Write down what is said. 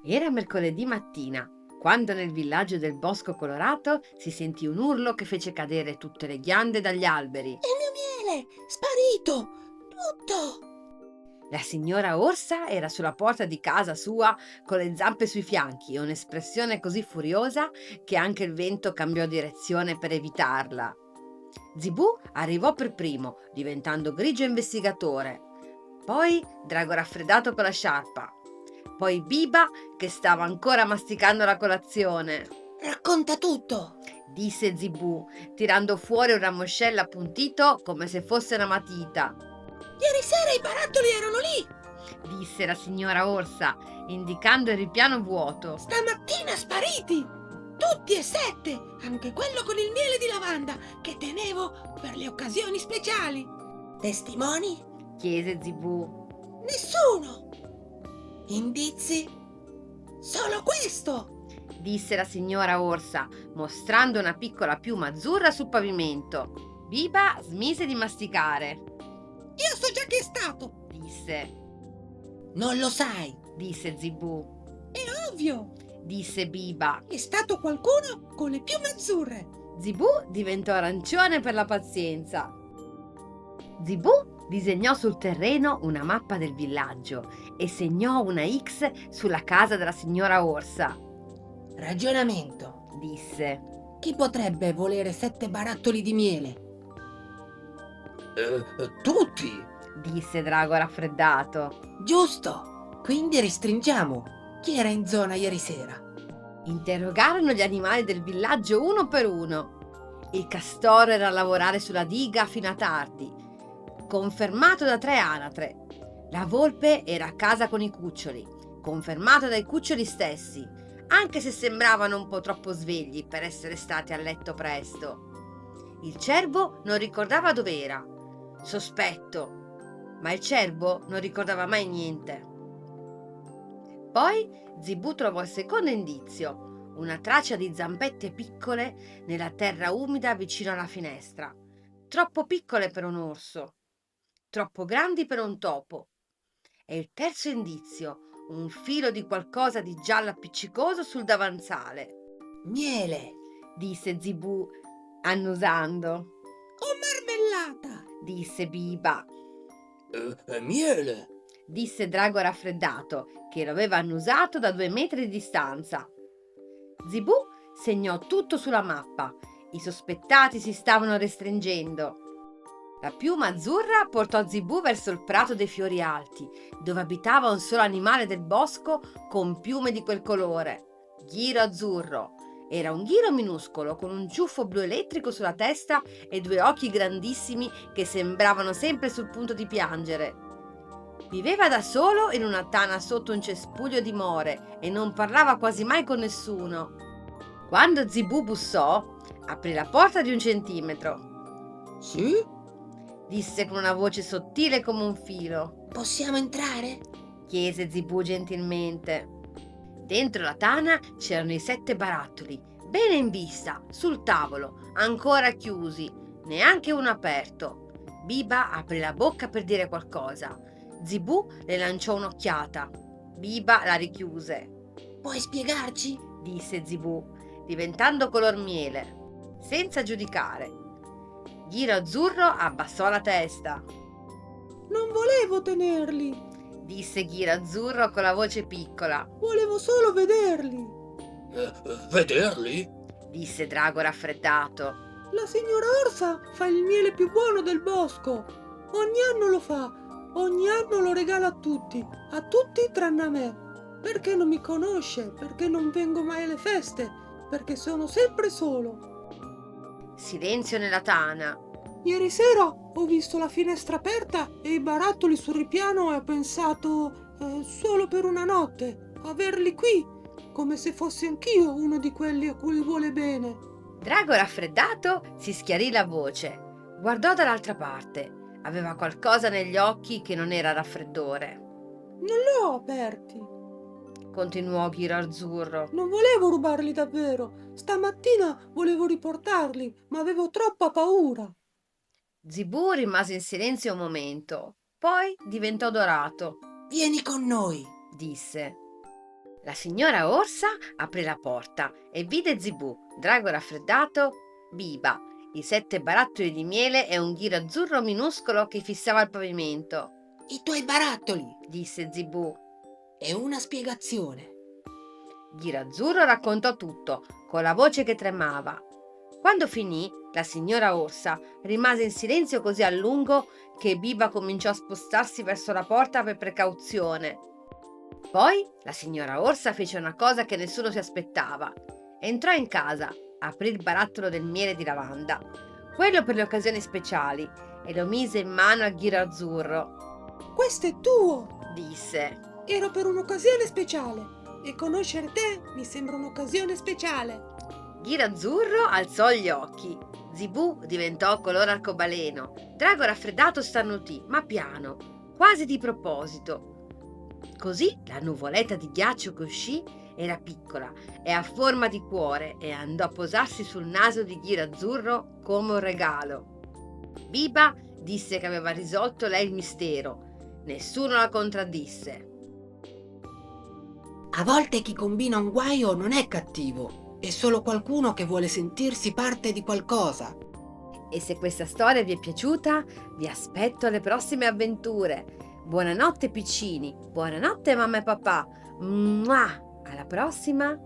Era mercoledì mattina, quando nel villaggio del Bosco Colorato si sentì un urlo che fece cadere tutte le ghiande dagli alberi. È il mio miele! Sparito! Tutto! La signora Orsa era sulla porta di casa sua con le zampe sui fianchi e un'espressione così furiosa che anche il vento cambiò direzione per evitarla. Zibù arrivò per primo, diventando grigio investigatore. Poi Drago raffreddato con la sciarpa. Poi Biba che stava ancora masticando la colazione. Racconta tutto! Disse Zibù, tirando fuori un ramoscello appuntito come se fosse una matita. Ieri sera i barattoli erano lì! Disse la signora Orsa, indicando il ripiano vuoto. Stamattina spariti! Tutti e 7! Anche quello con il miele di lavanda che tenevo per le occasioni speciali! Testimoni? Chiese Zibù. Nessuno! Indizi? Solo questo! Disse la signora Orsa, mostrando una piccola piuma azzurra sul pavimento. Biba smise di masticare. Io so già chi è stato! Disse. Non lo sai! Disse Zibù. È ovvio! Disse Biba. È stato qualcuno con le piume azzurre! Zibù diventò arancione per la pazienza. Zibù disegnò sul terreno una mappa del villaggio e segnò una X sulla casa della signora Orsa. Ragionamento. Disse. Chi potrebbe volere 7 barattoli di miele? Tutti! Disse Drago raffreddato. Giusto! Quindi restringiamo. Chi era in zona ieri sera? Interrogarono gli animali del villaggio uno per uno. Il castoro era a lavorare sulla diga fino a tardi, confermato da 3 anatre. La volpe era a casa con i cuccioli, confermato dai cuccioli stessi, anche se sembravano un po' troppo svegli per essere stati a letto presto. Il cervo non ricordava dov'era. Sospetto, ma il cervo non ricordava mai niente. Poi Zibù trovò il secondo indizio, una traccia di zampette piccole nella terra umida vicino alla finestra. Troppo piccole per un orso, troppo grandi per un topo. E il terzo indizio, un filo di qualcosa di giallo appiccicoso sul davanzale. Miele! Disse Zibù, annusando. O marmellata! Disse Biba. Miele! Disse Drago raffreddato, che lo aveva annusato da 2 metri di distanza. Zibù segnò tutto sulla mappa. I sospettati si stavano restringendo. La piuma azzurra portò Zibù verso il prato dei fiori alti, dove abitava un solo animale del bosco con piume di quel colore. Ghiro azzurro. Era un ghiro minuscolo con un ciuffo blu elettrico sulla testa e 2 occhi grandissimi che sembravano sempre sul punto di piangere. Viveva da solo in una tana sotto un cespuglio di more e non parlava quasi mai con nessuno. Quando Zibù bussò, aprì la porta di 1 centimetro. Sì? Disse con una voce sottile come un filo. Possiamo entrare? Chiese Zibù gentilmente. Dentro la tana c'erano i 7 barattoli, bene in vista, sul tavolo, ancora chiusi, neanche uno aperto. Biba aprì la bocca per dire qualcosa. Zibù le lanciò un'occhiata. Biba la richiuse. Puoi spiegarci? Disse Zibù, diventando color miele, senza giudicare. Ghiro azzurro abbassò la testa. Non volevo tenerli! Disse Ghiro azzurro con la voce piccola. Volevo solo vederli! Vederli? Disse Drago raffreddato. La signora Orsa fa il miele più buono del bosco! Ogni anno lo fa! Ogni anno lo regala a tutti tranne a me! Perché non mi conosce? Perché non vengo mai alle feste? Perché sono sempre solo! Silenzio nella tana. Ieri sera ho visto la finestra aperta e i barattoli sul ripiano e ho pensato, solo per una notte, averli qui, come se fossi anch'io uno di quelli a cui vuole bene. Drago raffreddato si schiarì la voce. Guardò dall'altra parte. Aveva qualcosa negli occhi che non era raffreddore. Non li ho aperti. Continuò Ghiro azzurro. Non volevo rubarli davvero. Stamattina volevo riportarli, ma avevo troppa paura. Zibù rimase in silenzio un momento, poi diventò dorato. Vieni con noi, Disse. La signora Orsa aprì la porta e vide Zibù, Drago raffreddato, Biba, i 7 barattoli di miele e un ghiro azzurro minuscolo che fissava il pavimento. I tuoi barattoli, Disse Zibù. è una spiegazione. Ghiro azzurro raccontò tutto, con la voce che tremava. Quando finì, la signora Orsa rimase in silenzio così a lungo che Biba cominciò a spostarsi verso la porta per precauzione. Poi la signora Orsa fece una cosa che nessuno si aspettava. Entrò in casa, aprì il barattolo del miele di lavanda, quello per le occasioni speciali, e lo mise in mano a Ghiro azzurro. Questo è tuo! Disse. Era per un'occasione speciale e conoscere te mi sembra un'occasione speciale. Ghiro azzurro alzò gli occhi. Zibù diventò color arcobaleno. Drago raffreddato starnutì, ma piano, quasi di proposito. Così la nuvoletta di ghiaccio che uscì era piccola e a forma di cuore e andò a posarsi sul naso di Ghiro azzurro come un regalo. Biba disse che aveva risolto lei il mistero. Nessuno la contraddisse. A volte chi combina un guaio non è cattivo, è solo qualcuno che vuole sentirsi parte di qualcosa. E se questa storia vi è piaciuta, vi aspetto alle prossime avventure. Buonanotte piccini, buonanotte mamma e papà. Mua! Alla prossima!